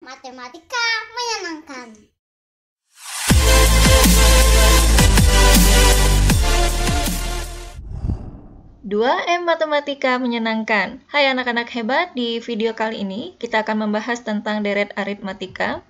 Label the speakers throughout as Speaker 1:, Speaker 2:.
Speaker 1: Matematika menyenangkan.
Speaker 2: 2M Matematika menyenangkan. Hai anak-anak hebat, di video kali ini kita akan membahas tentang deret aritmatika.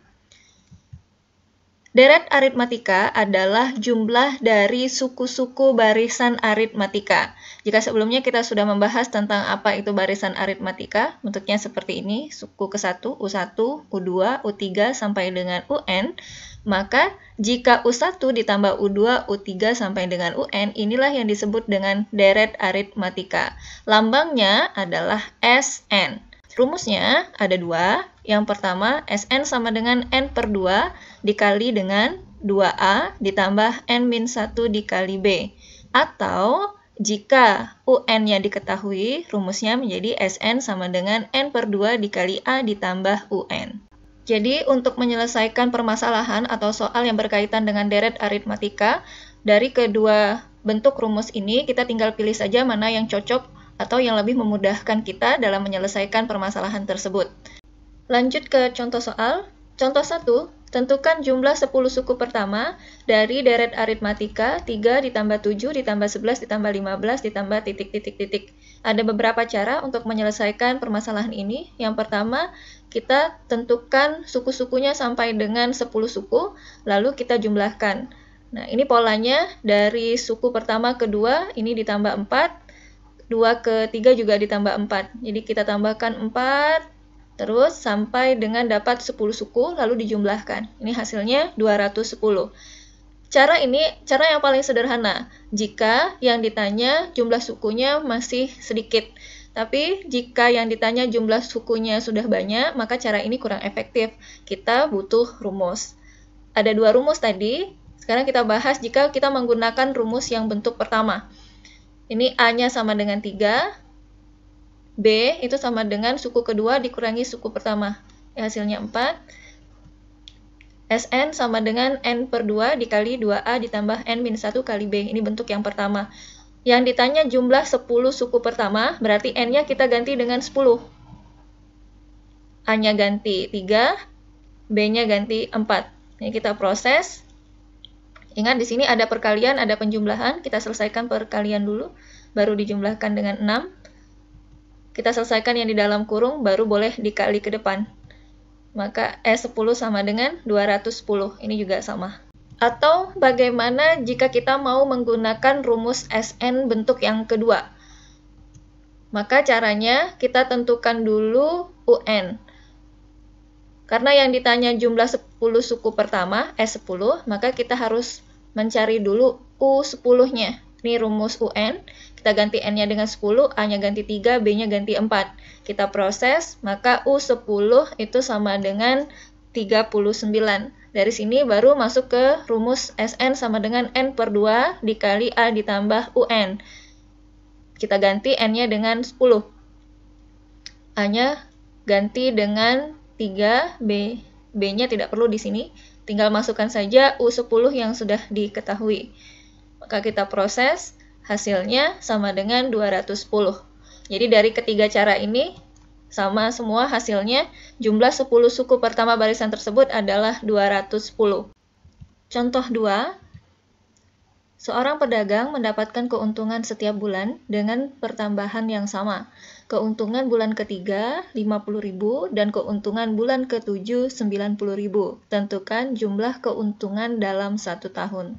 Speaker 2: Deret aritmatika adalah jumlah dari suku-suku barisan aritmatika. Jika sebelumnya kita sudah membahas tentang apa itu barisan aritmatika, bentuknya seperti ini, suku ke-1, U1, U2, U3 sampai dengan UN, maka jika U1 ditambah U2, U3 sampai dengan UN, inilah yang disebut dengan deret aritmatika. Lambangnya adalah Sn. Rumusnya ada dua. Yang pertama, Sn sama dengan N/2 dikali dengan 2A ditambah N-1 dikali B. Atau jika UN-nya diketahui, rumusnya menjadi Sn sama dengan N/2 dikali A ditambah UN. Jadi, untuk menyelesaikan permasalahan atau soal yang berkaitan dengan deret aritmatika, dari kedua bentuk rumus ini, kita tinggal pilih saja mana yang cocok atau yang lebih memudahkan kita dalam menyelesaikan permasalahan tersebut. Lanjut ke contoh soal. Contoh 1, tentukan jumlah 10 suku pertama dari deret aritmatika 3 ditambah 7 ditambah 11 ditambah 15 ditambah titik-titik-titik. Ada beberapa cara untuk menyelesaikan permasalahan ini. Yang pertama, kita tentukan suku-sukunya sampai dengan 10 suku, lalu kita jumlahkan. Nah, ini polanya dari suku pertama ke 2, ini ditambah 4, 2 ke 3 juga ditambah 4. Jadi kita tambahkan 4, terus sampai dengan dapat 10 suku, lalu dijumlahkan. Ini hasilnya 210. Cara ini, cara yang paling sederhana, jika yang ditanya jumlah sukunya masih sedikit. Tapi jika yang ditanya jumlah sukunya sudah banyak, maka cara ini kurang efektif. Kita butuh rumus. Ada dua rumus tadi, sekarang kita bahas jika kita menggunakan rumus yang bentuk pertama. Ini A-nya sama dengan 3, B itu sama dengan suku kedua dikurangi suku pertama. Hasilnya 4. Sn sama dengan N/2 dikali 2A ditambah N-1 kali B. Ini bentuk yang pertama. Yang ditanya jumlah 10 suku pertama, berarti N-nya kita ganti dengan 10. A-nya ganti 3, B-nya ganti 4. Ini kita proses. Ingat di sini ada perkalian, ada penjumlahan. Kita selesaikan perkalian dulu, baru dijumlahkan dengan 6. Kita selesaikan yang di dalam kurung, baru boleh dikali ke depan. Maka S10 sama dengan 210. Ini juga sama. Atau bagaimana jika kita mau menggunakan rumus Sn bentuk yang kedua? Maka caranya kita tentukan dulu UN. Karena yang ditanya jumlah 10 suku pertama, S10, maka kita harus mencari dulu U10-nya. Ini rumus UN, kita ganti N-nya dengan 10, A-nya ganti 3, B-nya ganti 4. Kita proses, maka U10 itu sama dengan 39. Dari sini baru masuk ke rumus Sn sama dengan N/2 dikali A ditambah UN. Kita ganti N-nya dengan 10. A-nya ganti dengan 3, B-nya tidak perlu di sini. Tinggal masukkan saja U10 yang sudah diketahui. Maka kita proses, hasilnya sama dengan 210. Jadi dari ketiga cara ini, sama semua hasilnya, jumlah 10 suku pertama barisan tersebut adalah 210. Contoh 2, seorang pedagang mendapatkan keuntungan setiap bulan dengan pertambahan yang sama. Keuntungan bulan ketiga 50.000 dan keuntungan bulan ke-7 90.000. Tentukan jumlah keuntungan dalam 1 tahun.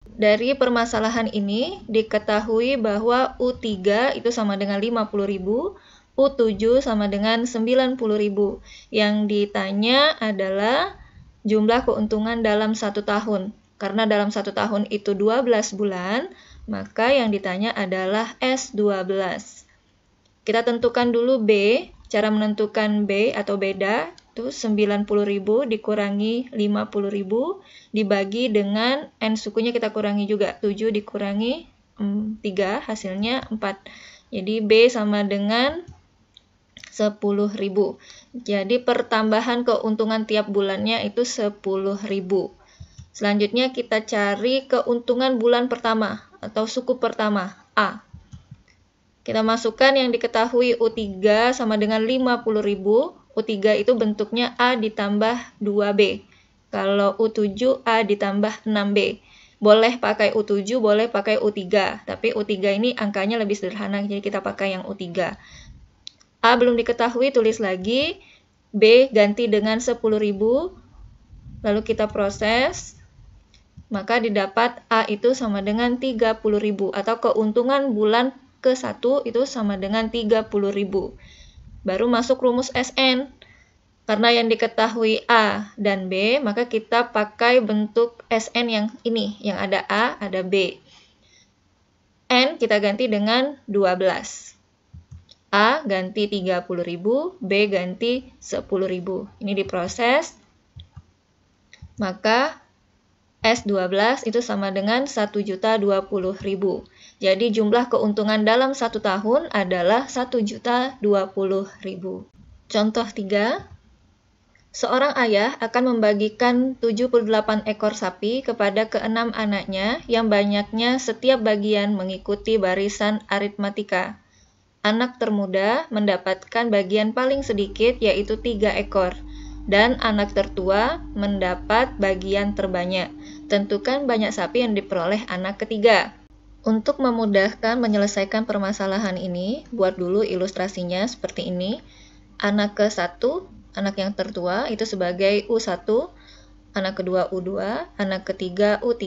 Speaker 2: Dari permasalahan ini diketahui bahwa U3 itu sama dengan 50.000, U7 sama dengan 90.000. Yang ditanya adalah jumlah keuntungan dalam 1 tahun. Karena dalam 1 tahun itu 12 bulan, maka yang ditanya adalah S12. Kita tentukan dulu B. Cara menentukan B atau beda itu 90.000 dikurangi 50.000 dibagi dengan N sukunya kita kurangi juga. 7 dikurangi 3 hasilnya 4. Jadi B sama dengan 10.000. Jadi pertambahan keuntungan tiap bulannya itu 10.000. Selanjutnya kita cari keuntungan bulan pertama atau suku pertama A. Kita masukkan yang diketahui U3 sama dengan 50.000, U3 itu bentuknya A ditambah 2B. Kalau U7, A ditambah 6B. Boleh pakai U7, boleh pakai U3. Tapi U3 ini angkanya lebih sederhana, jadi kita pakai yang U3. A belum diketahui, tulis lagi. B ganti dengan 10.000. Lalu kita proses. Maka didapat A itu sama dengan 30.000. Atau keuntungan bulan ke-1 itu sama dengan 30.000. Baru masuk rumus SN. Karena yang diketahui A dan B, maka kita pakai bentuk SN yang ini, yang ada A, ada B. N kita ganti dengan 12. A ganti 30.000, B ganti 10.000. Ini diproses. Maka S12 itu sama dengan 1.020.000. Jadi jumlah keuntungan dalam 1 tahun adalah 1.020.000. Contoh 3. Seorang ayah akan membagikan 78 ekor sapi kepada ke-6 anaknya yang banyaknya setiap bagian mengikuti barisan aritmatika. Anak termuda mendapatkan bagian paling sedikit yaitu 3 ekor dan anak tertua mendapat bagian terbanyak. Tentukan banyak sapi yang diperoleh anak ketiga. Untuk memudahkan menyelesaikan permasalahan ini, buat dulu ilustrasinya seperti ini. Anak ke-1, anak yang tertua itu sebagai U1, anak kedua U2, anak ketiga U3.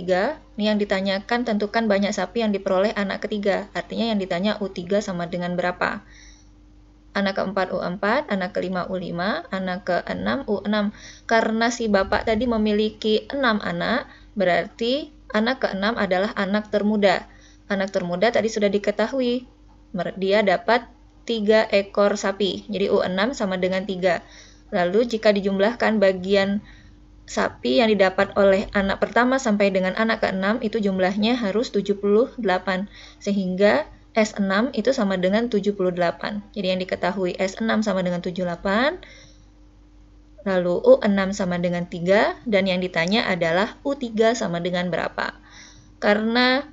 Speaker 2: Ini yang ditanyakan tentukan banyak sapi yang diperoleh anak ketiga. Artinya yang ditanya U3 sama dengan berapa. Anak keempat U4, anak kelima U5, anak keenam U6. Karena si bapak tadi memiliki 6 anak, berarti anak keenam adalah anak termuda. Anak termuda tadi sudah diketahui. Dia dapat 3 ekor sapi. Jadi U6 sama dengan 3. Lalu jika dijumlahkan bagian sapi yang didapat oleh anak pertama sampai dengan anak ke-6 itu jumlahnya harus 78. Sehingga S6 itu sama dengan 78. Jadi yang diketahui S6 sama dengan 78. Lalu U6 sama dengan 3. Dan yang ditanya adalah U3 sama dengan berapa. Karena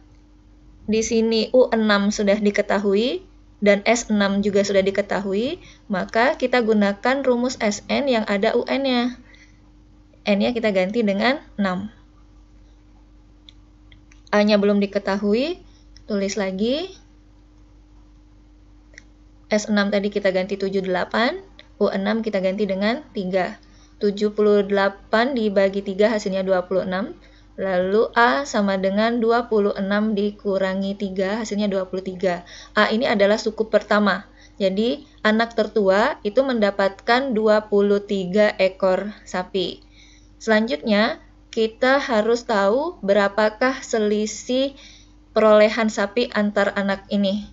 Speaker 2: di sini U6 sudah diketahui dan S6 juga sudah diketahui, maka kita gunakan rumus SN yang ada UN-nya. N-nya kita ganti dengan 6. A-nya belum diketahui, tulis lagi. S6 tadi kita ganti 78, U6 kita ganti dengan 3. 78 dibagi 3 hasilnya 26. Lalu A sama dengan 26 dikurangi 3, hasilnya 23. A ini adalah suku pertama. Jadi, anak tertua itu mendapatkan 23 ekor sapi. Selanjutnya, kita harus tahu berapakah selisih perolehan sapi antar anak ini.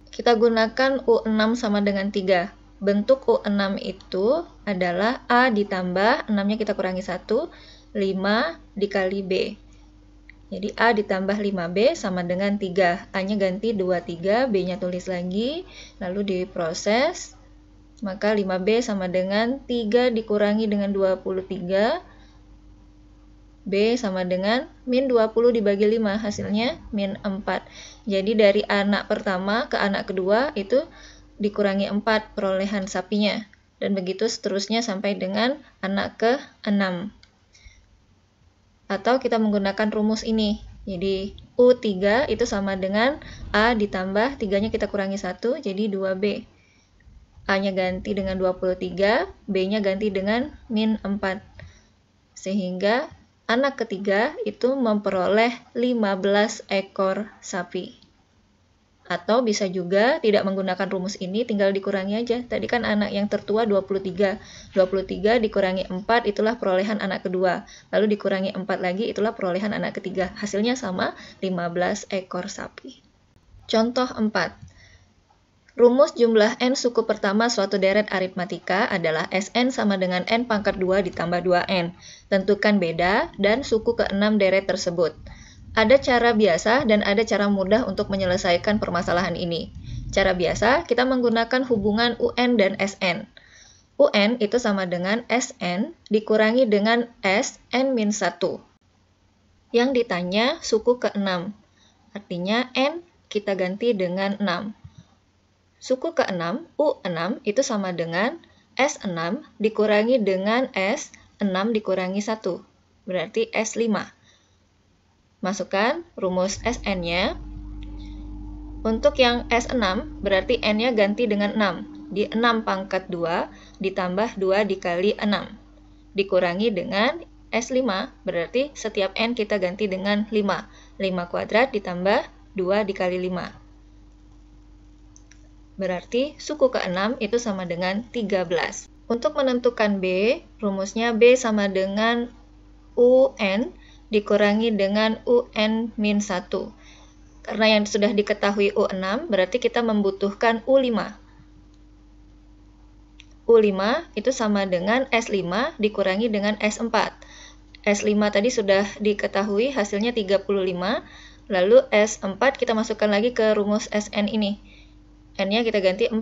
Speaker 2: Kita gunakan U6 sama dengan 3. Bentuk U6 itu adalah A ditambah, 6-nya kita kurangi 1, 5 dikali B. Jadi A ditambah 5B sama dengan 3. A-nya ganti 23, B-nya tulis lagi, lalu diproses. Maka 5B sama dengan 3 dikurangi dengan 23. B sama dengan min 20 dibagi 5, hasilnya min 4. Jadi dari anak pertama ke anak kedua itu dikurangi 4 perolehan sapinya. Dan begitu seterusnya sampai dengan anak ke-6. Atau kita menggunakan rumus ini. Jadi U3 itu sama dengan A ditambah 3-nya kita kurangi 1, jadi 2B. A-nya ganti dengan 23, B-nya ganti dengan min 4. Sehingga anak ketiga itu memperoleh 15 ekor sapi. Atau bisa juga tidak menggunakan rumus ini, tinggal dikurangi aja. Tadi kan anak yang tertua 23. 23 dikurangi 4, itulah perolehan anak kedua. Lalu dikurangi 4 lagi, itulah perolehan anak ketiga. Hasilnya sama, 15 ekor sapi. Contoh 4. Rumus jumlah N suku pertama suatu deret aritmatika adalah Sn sama dengan N pangkat 2 ditambah 2N. Tentukan beda dan suku ke-6 deret tersebut. Ada cara biasa dan ada cara mudah untuk menyelesaikan permasalahan ini. Cara biasa, kita menggunakan hubungan UN dan SN. UN itu sama dengan SN dikurangi dengan SN-1. Yang ditanya suku ke-6. Artinya N kita ganti dengan 6. Suku ke-6, U6 itu sama dengan S6 dikurangi dengan S6 dikurangi 1, berarti S5. Masukkan rumus Sn-nya. Untuk yang S6, berarti N-nya ganti dengan 6. Di 6 pangkat 2 ditambah 2 dikali 6. Dikurangi dengan S5, berarti setiap N kita ganti dengan 5. 5 kuadrat ditambah 2 dikali 5. Berarti suku ke-6 itu sama dengan 13. Untuk menentukan B, rumusnya B sama dengan UN dikurangi dengan UN-1. Karena yang sudah diketahui U6, berarti kita membutuhkan U5. U5 itu sama dengan S5 dikurangi dengan S4. S5 tadi sudah diketahui hasilnya 35, lalu S4 kita masukkan lagi ke rumus Sn ini. N-nya kita ganti 4.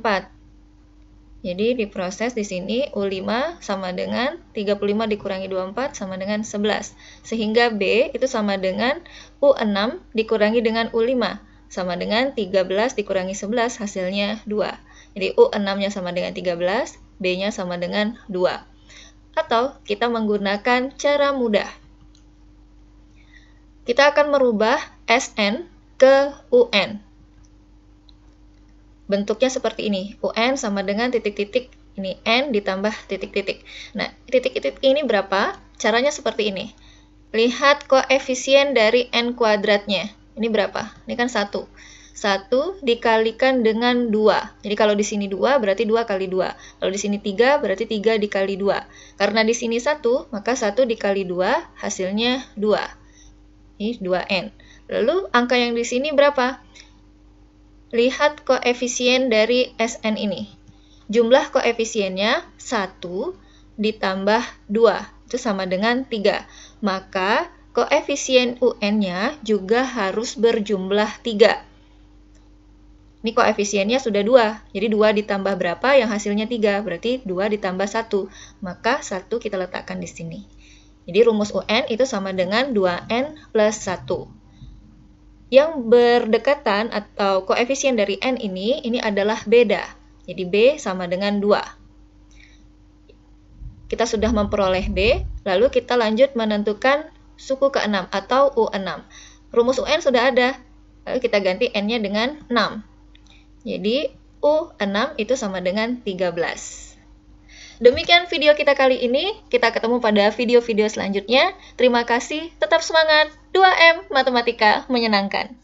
Speaker 2: Jadi diproses di sini U5 sama dengan 35 dikurangi 24 sama dengan 11. Sehingga B itu sama dengan U6 dikurangi dengan U5 sama dengan 13 dikurangi 11 hasilnya 2. Jadi U6-nya sama dengan 13, B-nya sama dengan 2. Atau kita menggunakan cara mudah. Kita akan merubah Sn ke UN. Bentuknya seperti ini, UN sama dengan titik-titik, ini N ditambah titik-titik. Nah, titik-titik ini berapa? Caranya seperti ini. Lihat koefisien dari N kuadratnya. Ini berapa? Ini kan 1. 1 dikalikan dengan 2. Jadi kalau di sini 2 berarti 2 kali 2. Kalau di sini 3 berarti 3 dikali 2. Karena di sini 1, maka 1 dikali 2 hasilnya 2. Ini 2N. Lalu angka yang di sini berapa? Lihat koefisien dari Sn ini. Jumlah koefisiennya 1 ditambah 2. Itu sama dengan 3. Maka koefisien UN-nya juga harus berjumlah 3. Ini koefisiennya sudah 2. Jadi 2 ditambah berapa yang hasilnya 3? Berarti 2 ditambah 1. Maka 1 kita letakkan di sini. Jadi rumus UN itu sama dengan 2N plus 1. Yang berdekatan atau koefisien dari N ini adalah beda. Jadi B sama dengan 2. Kita sudah memperoleh B, lalu kita lanjut menentukan suku ke-6 atau U6. Rumus UN sudah ada, lalu kita ganti N-nya dengan 6. Jadi U6 itu sama dengan 13. Demikian video kita kali ini, kita ketemu pada video-video selanjutnya. Terima kasih, tetap semangat, 2M Matematika menyenangkan.